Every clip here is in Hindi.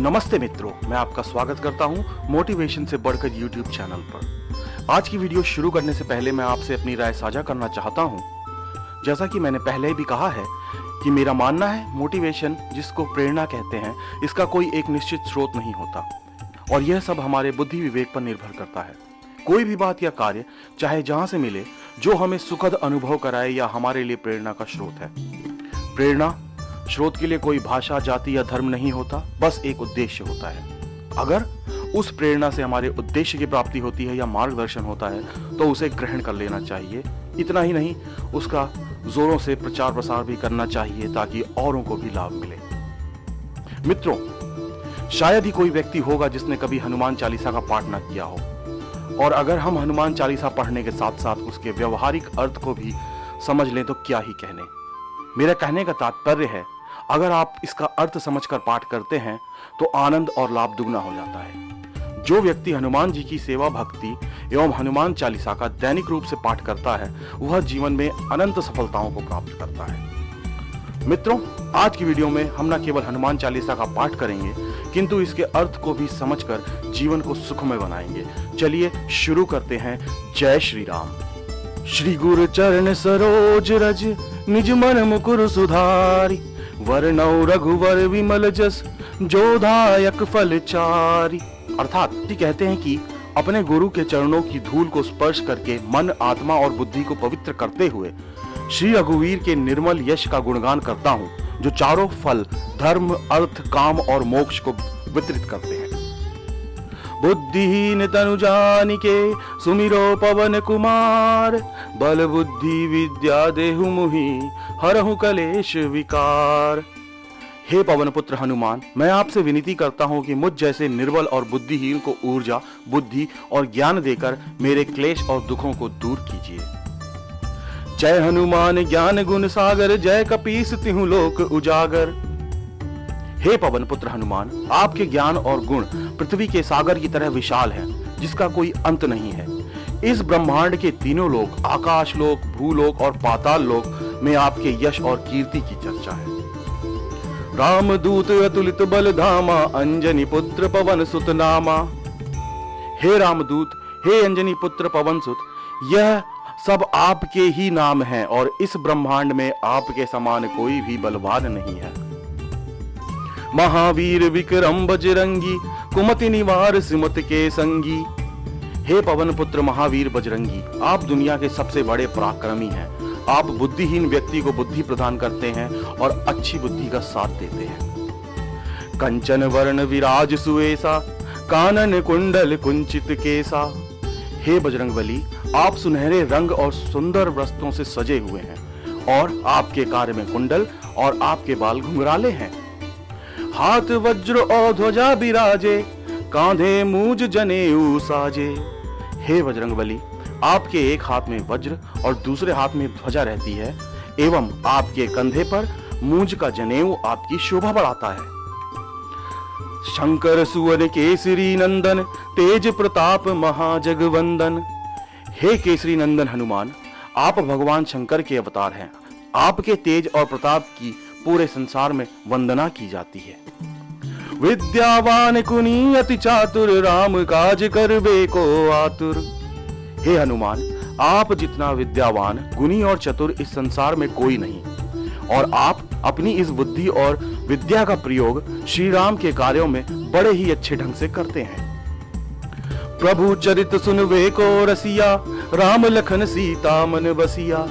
नमस्ते मित्रों, मैं आपका स्वागत करता हूं मोटिवेशन से बढ़कर यूट्यूब चैनल पर। आज की वीडियो शुरू करने से पहले मैं आपसे अपनी राय साझा करना चाहता हूं। जैसा कि मैंने पहले भी कहा है कि मेरा मानना है मोटिवेशन, जिसको प्रेरणा कहते हैं, इसका कोई एक निश्चित स्रोत नहीं होता और यह सब हमारे बुद्धि विवेक पर निर्भर करता है। कोई भी बात या कार्य चाहे जहां से मिले, जो हमें सुखद अनुभव कराए या हमारे लिए प्रेरणा का स्रोत है। प्रेरणा स्रोत के लिए कोई भाषा, जाति या धर्म नहीं होता, बस एक उद्देश्य होता है। अगर उस प्रेरणा से हमारे उद्देश्य की प्राप्ति होती है या मार्गदर्शन होता है तो उसे ग्रहण कर लेना चाहिए। इतना ही नहीं, उसका जोरों से प्रचार प्रसार भी करना चाहिए ताकि औरों को भी लाभ मिले। मित्रों, शायद ही कोई व्यक्ति होगा जिसने कभी हनुमान चालीसा का पाठ न किया हो, और अगर हम हनुमान चालीसा पढ़ने के साथ साथ उसके व्यवहारिक अर्थ को भी समझ लें तो क्या ही कहने। मेरा कहने का तात्पर्य है, अगर आप इसका अर्थ समझकर पाठ करते हैं तो आनंद और लाभ दुगना हो जाता है। जो व्यक्ति हनुमान जी की सेवा, भक्ति एवं हनुमान चालीसा का दैनिक रूप से पाठ करता है, वह जीवन में अनंत सफलताओं को प्राप्त करता है। मित्रों, आज की वीडियो में हम न केवल हनुमान चालीसा का पाठ करेंगे, किंतु इसके अर्थ को भी समझकर जीवन को सुखमय बनाएंगे। चलिए शुरू करते हैं। जय श्री राम। श्री गुरु चरण सरोज रज, निज मन मुकुर सुधारी, वरनौ रघुवर विमल जस, जो दायक फल चारी। अर्थात ये कहते हैं कि अपने गुरु के चरणों की धूल को स्पर्श करके मन, आत्मा और बुद्धि को पवित्र करते हुए श्री रघुवीर के निर्मल यश का गुणगान करता हूँ, जो चारों फल धर्म, अर्थ, काम और मोक्ष को वितरित करते हैं। बुद्धिहीन तनु जानिके सुमिरो पवन कुमार, बल बुद्धि विद्या देहु मुहि, हरहु कलेश विकार। हे पवन पुत्र हनुमान, मैं आपसे विनती करता हूँ कि मुझ जैसे निर्बल और बुद्धिहीन को ऊर्जा, बुद्धि और ज्ञान देकर मेरे क्लेश और दुखों को दूर कीजिए। जय हनुमान ज्ञान गुण सागर, जय कपीस तिहु लोक उजागर। हे पवन पुत्र हनुमान, आपके ज्ञान और गुण पृथ्वी के सागर की तरह विशाल है, जिसका कोई अंत नहीं है। इस ब्रह्मांड के तीनों लोक, आकाश लोक, भूलोक और पाताल लोक में आपके यश और कीर्ति की चर्चा है। रामदूत अतुलित बल धामा, अंजनी पुत्र पवन सुत नामा। हे रामदूत, हे अंजनी पुत्र पवन सुत, यह सब आपके ही नाम हैं और इस ब्रह्मांड में आपके समान कोई भी बलवान नहीं है। महावीर विक्रम बजरंगी, कुमति निवार सिमत के संगी। हे पवन पुत्र महावीर बजरंगी, आप दुनिया के सबसे बड़े पराक्रमी हैं। आप बुद्धिहीन व्यक्ति को बुद्धि प्रदान करते हैं और अच्छी बुद्धि का साथ देते हैं। कंचन वर्ण विराज सुएसा, कानन कुंडल कुंचित केसा। हे बजरंगबली, आप सुनहरे रंग और सुंदर वस्त्रों से सजे हुए हैं और आपके कार्य में कुंडल और आपके बाल घुंघराले हैं। हाथ वज्र और ध्वजा बिराजे, कांधे मूज जनेऊ साजे। हे बजरंगबली, आपके एक हाथ में वज्र और दूसरे हाथ में ध्वजा रहती है एवं आपके कंधे पर मूंज का जनेऊ आपकी शोभा बढ़ाता है। शंकर सुवन केसरी नंदन, तेज प्रताप महाजगवंदन। हे केसरी नंदन हनुमान, आप भगवान शंकर के अवतार हैं। आपके तेज और प्रताप की पूरे संसार में वंदना की जाती है। विद्यावान कुनी अति चातुर, राम काज करबे को आतुर। हे हनुमान, आप जितना विद्यावान, गुणी और चतुर इस संसार में कोई नहीं, और आप अपनी इस बुद्धि और विद्या का प्रयोग श्री राम के कार्यों में बड़े ही अच्छे ढंग से करते हैं। प्रभु चरित सुनवे को रसिया, राम लखन सीता मन बसिया।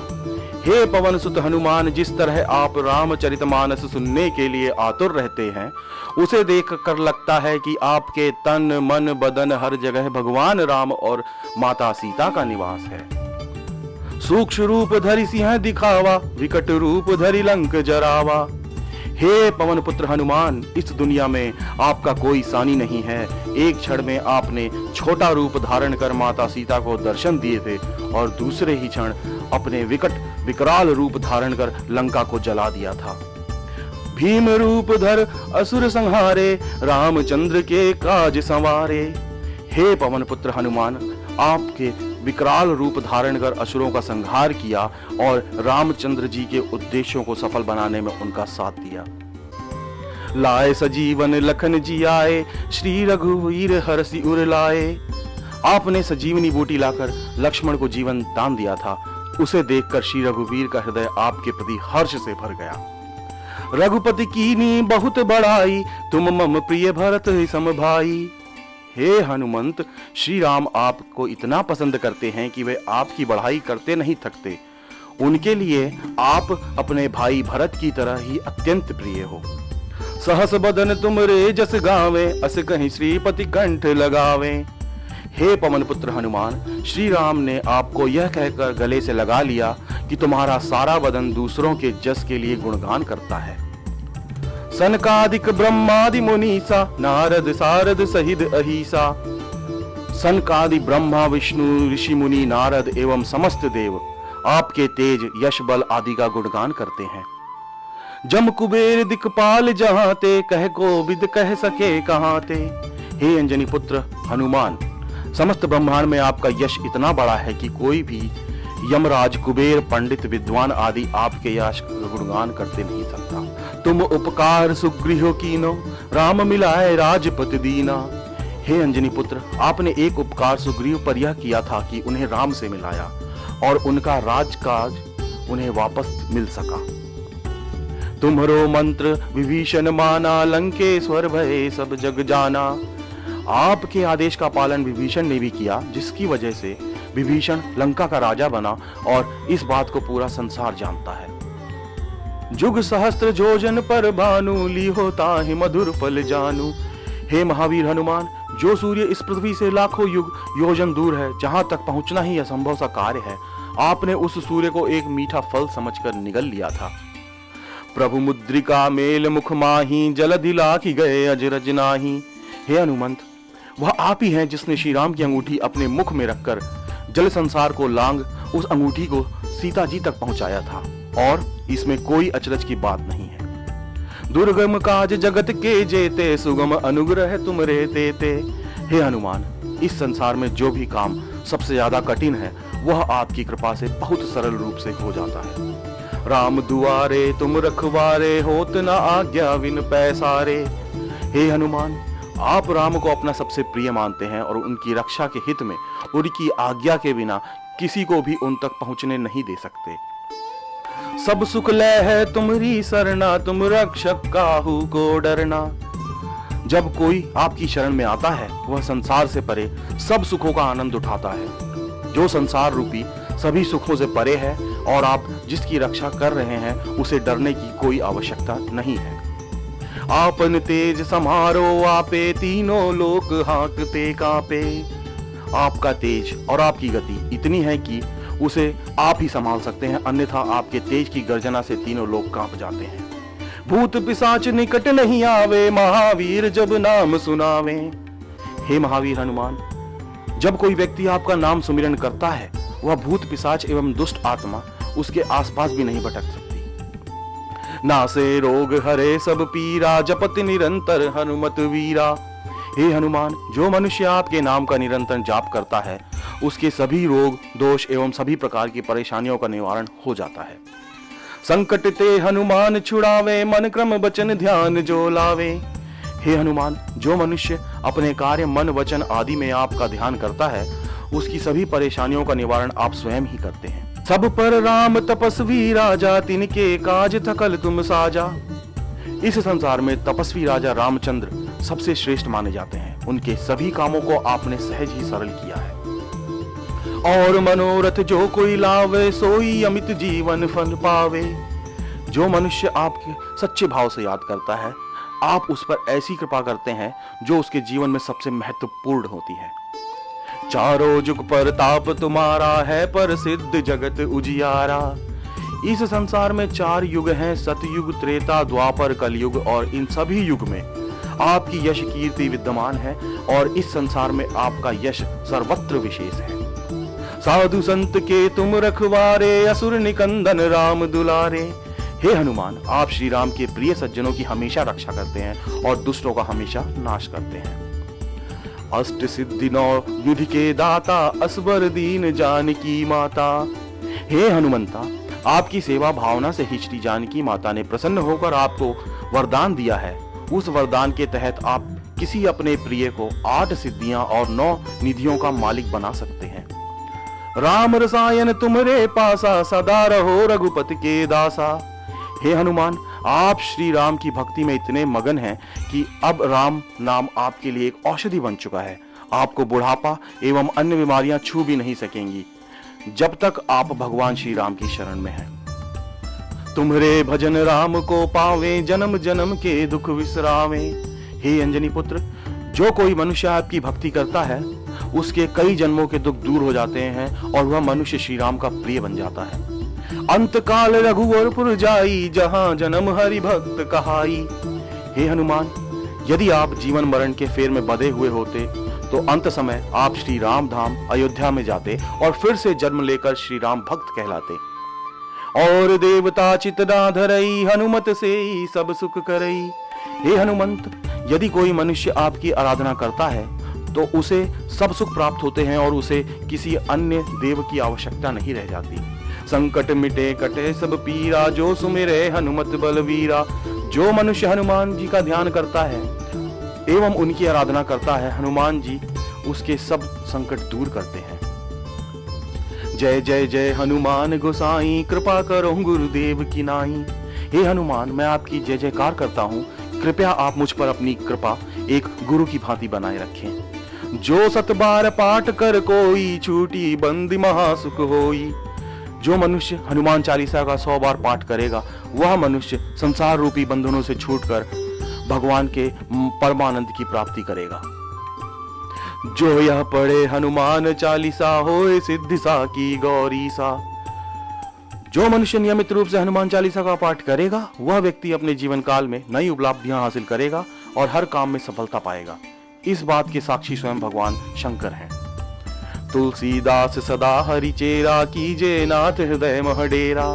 हे पवन सुत हनुमान, जिस तरह आप रामचरितमानस सुनने के लिए आतुर रहते हैं, उसे देख कर लगता है कि आपके तन मन बदन हर जगह भगवान राम और माता सीता का निवास है। सूक्ष्म रूप धरि सिंह दिखावा, विकट रूप धरि लंक जरावा। हे पवन पुत्र हनुमान, इस दुनिया में आपका कोई सानी नहीं है। एक क्षण में आपने छोटा रूप धारण कर माता सीता को दर्शन दिए थे और दूसरे ही क्षण अपने विकराल रूप धारण कर लंका को जला दिया था। भीम रूप धर असुर संहारे, रामचंद्र के काज संवारे। हे पवन पुत्र हनुमान, आपके विकराल रूप धारण कर असुरों का संहार किया और रामचंद्र जी के उद्देश्यों को सफल बनाने में उनका साथ दिया। लाए सजीवन लखन जी आए, श्री रघुवीर हरषि उर लाए। आपने सजीवनी बूटी लाकर लक्ष्मण को जीवन दान दिया था। उसे देखकर श्री रघुवीर का हृदय आपके प्रति हर्ष से भर गया। रघुपति कीनी बहुत बड़ाई, तुम मम प्रिय भरत सम भाई। हे हनुमंत, श्री राम आपको इतना पसंद करते हैं कि वे आपकी बढ़ाई करते नहीं थकते। उनके लिए आप अपने भाई भरत की तरह ही अत्यंत प्रिय हो। सहस बदन तुम रे जस गावे, अस कहीं श्रीपति कंठ लगावे। हे पवन पुत्र हनुमान, श्री राम ने आपको यह कहकर गले से लगा लिया कि तुम्हारा सारा बदन दूसरों के जस के लिए गुणगान करता है। सनकादिक ब्रह्मादि मुनीसा, नारद सारद सहित अहिसा। सनकादि ब्रह्मा विष्णु ऋषि मुनि नारद एवं समस्त देव आपके तेज यश बल आदि का गुणगान करते हैं। जम कुबेर दिक्पाल जहां ते, कह कोविद कह सके कहां ते। हे अंजनी पुत्र हनुमान, समस्त ब्रह्मांड में आपका यश इतना बड़ा है कि कोई भी यमराज कुबेर पंडित विद्वान आदि आपके यश गुणगान करते नहीं सकता। तुम उपकार सुग्रीहो कीनो, राम मिलाए राजपति दीना। हे अंजनी पुत्र, आपने एक उपकार सुग्रीव पर यह किया था कि उन्हें राम से मिलाया और उनका राजकाज उन्हें वापस मिल सका। तुम्हारो मंत्र विभीषण माना, लंकेश्वर भय सब जग जाना। आपके आदेश का पालन विभीषण ने भी किया, जिसकी वजह से विभीषण लंका का राजा बना और इस बात को पूरा संसार जानता है। जुग सहस्त्र जोजन पर भानु, ली होता है मधुर फल जानू। हे महावीर हनुमान, जो सूर्य इस पृथ्वी से लाखों युग योजन दूर है, जहां तक पहुंचना ही असंभव सा कार्य है, आपने उस सूर्य को एक मीठा फल समझकर निगल लिया था। प्रभु मुद्रिका मेल मुख माही, जलधि लाखि गए अजरज नाही। हे हनुमंत, वह आप ही हैं जिसने श्री राम की अंगूठी अपने मुख में रखकर जल संसार को लांग उस अंगूठी को सीता जी तक पहुंचाया था, और इसमें कोई अचरज की बात नहीं है। दुर्गम काज जगत के जेते, सुगम अनुग्रह तुम रे तेते। हे हनुमान, इस संसार में जो भी काम सबसे ज्यादा कठिन है, वह आपकी कृपा से बहुत सरल रूप से हो जाता है। राम दुआरे तुम रखवारे, होत न आज्ञा विन पैसारे। हे हनुमान, आप राम को अपना सबसे प्रिय मानते हैं और उनकी रक्षा के हित में उनकी आज्ञा के बिना किसी को भी उन तक पहुंचने नहीं दे सकते। सब सुख लय है तुम्हारी सरना, तुम रक्षक काहू को डरना। जब कोई आपकी शरण में आता है, वह संसार से परे सब सुखों का आनंद उठाता है। जो संसार रूपी सभी सुखों से परे है और आप जिसकी रक्षा कर रहे हैं, उसे डरने की कोई आवश्यकता नहीं है। आपन तेज समारो आपे, तीनों लोक हाँकते कांपे। आपका तेज और आपकी गति इतनी है कि उसे आप ही संभाल सकते हैं, अन्यथा आपके तेज की गर्जना से तीनों लोग कांप जाते हैं। भूत पिशाच निकट नहीं आवे, महावीर जब नाम सुनावे। हे महावीर हनुमान, जब कोई व्यक्ति आपका नाम सुमिरन करता है, वह भूत पिशाच एवं दुष्ट आत्मा उसके आसपास भी नहीं भटक सकती। नासे रोग हरे सब पीरा, जपत निरंतर हनुमत वीरा। हे हनुमान, जो मनुष्य आपके नाम का निरंतर जाप करता है, उसके सभी रोग दोष एवं सभी प्रकार की परेशानियों का निवारण हो जाता है। संकट ते हनुमान छुड़ावे, मन क्रम वचन ध्यान जो लावे। हे हनुमान, जो मनुष्य अपने कार्य मन वचन आदि में आपका ध्यान करता है, उसकी सभी परेशानियों का निवारण आप स्वयं ही करते हैं। सब पर राम तपस्वी राजा, तिनके काज थकल तुम साजा। इस संसार में तपस्वी राजा रामचंद्र सबसे श्रेष्ठ माने जाते हैं। उनके सभी कामों को आपने सहज ही सरल किया है। और मनोरथ जो कोई लावे, सोई अमित जीवन फल पावे। जो मनुष्य आपके सच्चे भाव से याद करता है, आप उस पर ऐसी कृपा करते हैं जो उसके जीवन में सबसे महत्वपूर्ण होती है। चारों जुग पर ताप तुम्हारा है, पर सिद्ध जगत उजियारा। इस संसार में 4 युग हैं, सतयुग त्रेता द्वापर कलयुग, और इन सभी युग में आपकी यश कीर्ति विद्यमान है और इस संसार में आपका यश सर्वत्र विशेष है। साधु संत के तुम रखवारे, असुर निकंदन राम दुलारे। हे हनुमान, आप श्री राम के प्रिय सज्जनों की हमेशा रक्षा करते हैं और दुष्टों का हमेशा नाश करते हैं। अष्ट सिद्धि 9 युधि के दाता, असबर दीन जानकी माता। हे हनुमंता, आपकी सेवा भावना से ही श्री जानकी माता ने प्रसन्न होकर आपको वरदान दिया है। उस वरदान के तहत आप किसी अपने प्रिय को 8 सिद्धियां और 9 निधियों का मालिक बना सकते हैं। राम रसायन तुमरे पासा, सदा रहो रघुपति के दासा। हे हनुमान, आप श्री राम की भक्ति में इतने मगन हैं कि अब राम नाम आपके लिए एक औषधि बन चुका है। आपको बुढ़ापा एवं अन्य बीमारियां छू भी नहीं सकेंगी जब तक आप भगवान श्री राम की शरण में हैं। तुम्हारे भजन राम को पावे, जन्म जन्म के दुख विसरावे। हे अंजनी पुत्र, जो कोई मनुष्य आपकी भक्ति करता है उसके कई जन्मों के दुख दूर हो जाते हैं और वह मनुष्य श्री राम का प्रिय बन जाता है। अंत काल रघुवरपुर जाई, जहां जन्म हरि भक्त कहाई। हे हनुमान, यदि आप जीवन मरण के फेर में बंधे हुए होते तो अंत समय आप श्री राम धाम अयोध्या में जाते और फिर से जन्म लेकर श्री राम भक्त कहलाते। और देवता चित ना धरई, हनुमत से ही सब सुख करई। हे हनुमंत, यदि कोई मनुष्य आपकी आराधना करता है तो उसे सब सुख प्राप्त होते हैं और उसे किसी अन्य देव की आवश्यकता नहीं रह जाती। संकट मिटे कटे सब पीरा, जो सुमिरे हनुमत बलवीरा। जो मनुष्य हनुमान जी का ध्यान करता है एवं उनकी आराधना करता है, हनुमान जी उसके सब संकट दूर करते हैं। जय जय जय हनुमान गोसाई, कृपा करो गुरुदेव की नाई। हे हनुमान, मैं आपकी जय जयकार करता हूँ। कृपया आप मुझ पर अपनी कृपा एक गुरु की भांति बनाए रखें। जो 7 बार पाठ कर कोई, छूटी बंदी महासुख होई। जो मनुष्य हनुमान चालीसा का 100 बार पाठ करेगा वह मनुष्य संसार रूपी बंधनों से छूटकर भगवान के परमानंद की प्राप्ति करेगा। जो यह पढ़े हनुमान चालीसा, होए सिद्धि सा की गौरी सा। जो मनुष्य नियमित रूप से हनुमान चालीसा का पाठ करेगा वह व्यक्ति अपने जीवन काल में नई उपलब्धियां हासिल करेगा और हर काम में सफलता पाएगा। इस बात के साक्षी स्वयं भगवान शंकर हैं। तुलसीदास सदा हरि चेरा, कीजे नाथ हृदय मह डेरा।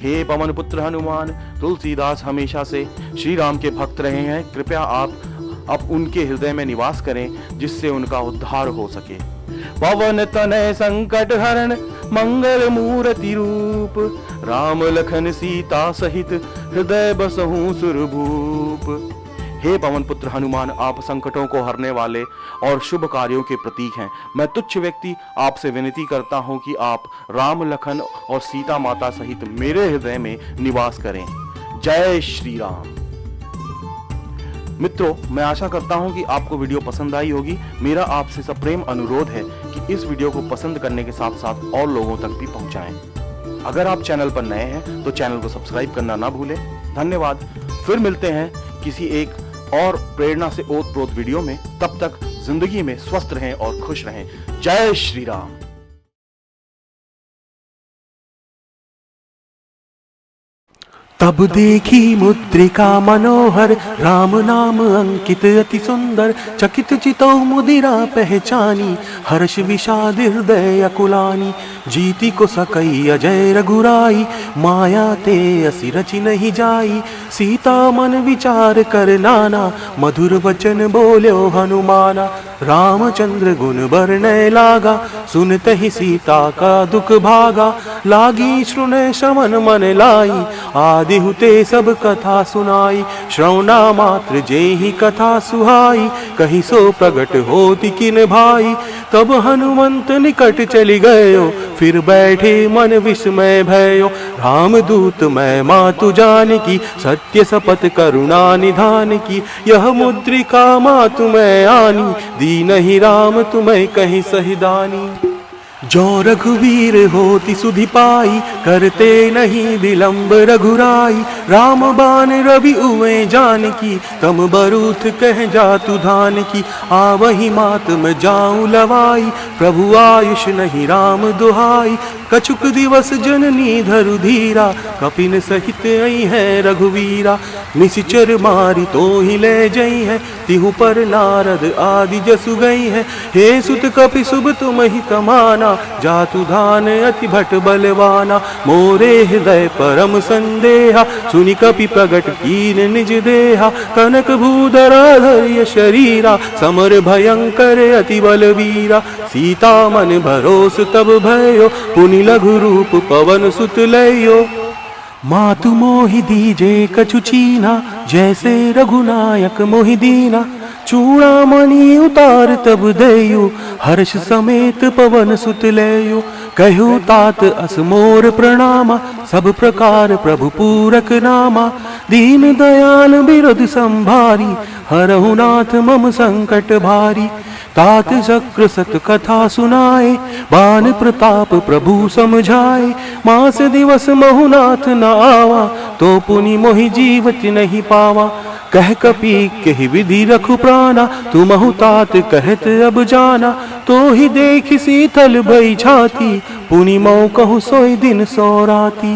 हे पवन पुत्र हनुमान, तुलसीदास हमेशा से श्री राम के भक्त रहे हैं। कृपया आप अब उनके हृदय में निवास करें जिससे उनका उद्धार हो सके। पवन तनय संकट हरण, मंगल मूर्ति रूप। राम लखन सीता सहित, हृदय बसहु सुरभूप। हे पवन पुत्र हनुमान, आप संकटों को हरने वाले और शुभ कार्यों के प्रतीक हैं। मैं तुच्छ व्यक्ति आपसे विनती करता हूं कि आप राम लखन और सीता माता सहित मेरे हृदय में निवास करें। जय श्री राम। मित्रों, मैं आशा करता हूं कि आपको वीडियो पसंद आई होगी। मेरा आपसे सप्रेम अनुरोध है कि इस वीडियो को पसंद करने के साथ साथ और लोगों तक भी पहुंचाएं। अगर आप चैनल पर नए हैं तो चैनल को सब्सक्राइब करना ना भूलें। धन्यवाद। फिर मिलते हैं किसी एक और प्रेरणा से ओतप्रोत वीडियो में। तब तक जिंदगी में स्वस्थ रहें और खुश रहें। जय श्री राम। तब देखी मुद्रिका मनोहर, राम नाम अंकित अति सुंदर। चकित चितौ मुदिरा पहचानी, हर्ष विषाद हृदय अकुलानी। जीति को सकई अजय रघुराई, माया ते असि रचि नहीं जाई। सीता मन विचार कर नाना, मधुर वचन बोल्यो हनुमाना। रामचंद्र गुण बरनय लागा, सुनते ही सीता का दुख भागा। लागी श्रुने श्रवण मन लाई, आदि हुते सब कथा सुनाई। श्रवणा मात्र जेहि कथा सुहाई, कही सो प्रगट होति किन भाई। तब हनुमंत निकट चली गयो, फिर बैठे मन विस्मय भयो। रामदूत मैं मातु जान की, सत्य शपथ करुणा निधान की। यह मुद्रिका मातु मैं आनी, दीनहि राम तुम्हें कहीं सही दानी। जो रघुवीर होति सुधि पाई, करते नहीं विलंब रघुराई। राम बान रवि उए जानकी, तम बरूथ कह जातु धान की। आवहि मात मैं जाऊं लवाई, प्रभु आयुष नहीं राम दुहाई। कछुक दिवस जननी धरु धीरा, कपिन सहित आई है रघुवीरा। निशिचर मारी तो ही ले जई है, तिहु पर नारद आदि जसु गई है। हे सुत कपि शुभ तुम ही कमाना, जातु धान अति भट बलवाना। मोरे हृदय परम संदेहा, सुनि कपि प्रगट कीन निज देहा। कनक भूधरा धर्य शरीरा, समर भयंकर अति बलवीरा। सीता मन भरोस तब भयो, पुनि लघु रूप पवन सुत लयो। मातु मोहि दीजे कछु चीना, जैसे रघुनायक मोहि दीना। चूड़ामणि उतार तब देयु, हर्ष समेत पवन सुत लेयु। कहु तात अस मोर प्रणामा, सब प्रकार प्रभु पूरक नामा। दीन दयाल बिरद संभारी, हरहु नाथ मम संकट भारी। तात चक्र सत कथा सुनाए, बान प्रताप प्रभु समझाए। मास दिवस महुनाथ न आवा, तो पुनि मोहि जीवत नहीं पावा। कह कपि कहि विधि रखु प्राणा, तुमहु तात कहत अब जाना। तो ही देख शीतल भई छाती, पुनि मौ कहु सोई दिन सो राती।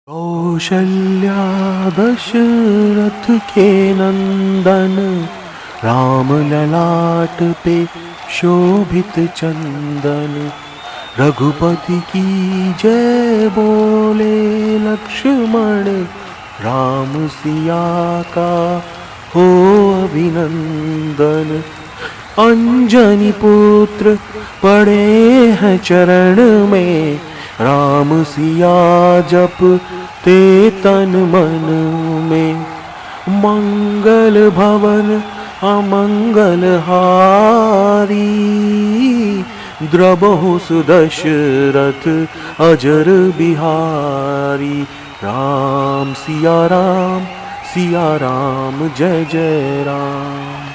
कौशल्या दशरथ के नंदन, राम ललाट पे शोभित चंदन। रघुपति की जय बोले लक्ष्मण, राम सिया का हो अभिनंदन। अंजनी पुत्र पड़े हैं चरण में, राम सिया जप ते तन मन में। मंगल भवन अमंगल हारी, द्रबहु सुदशरथ अजर बिहारी। राम सिया राम जय जय राम।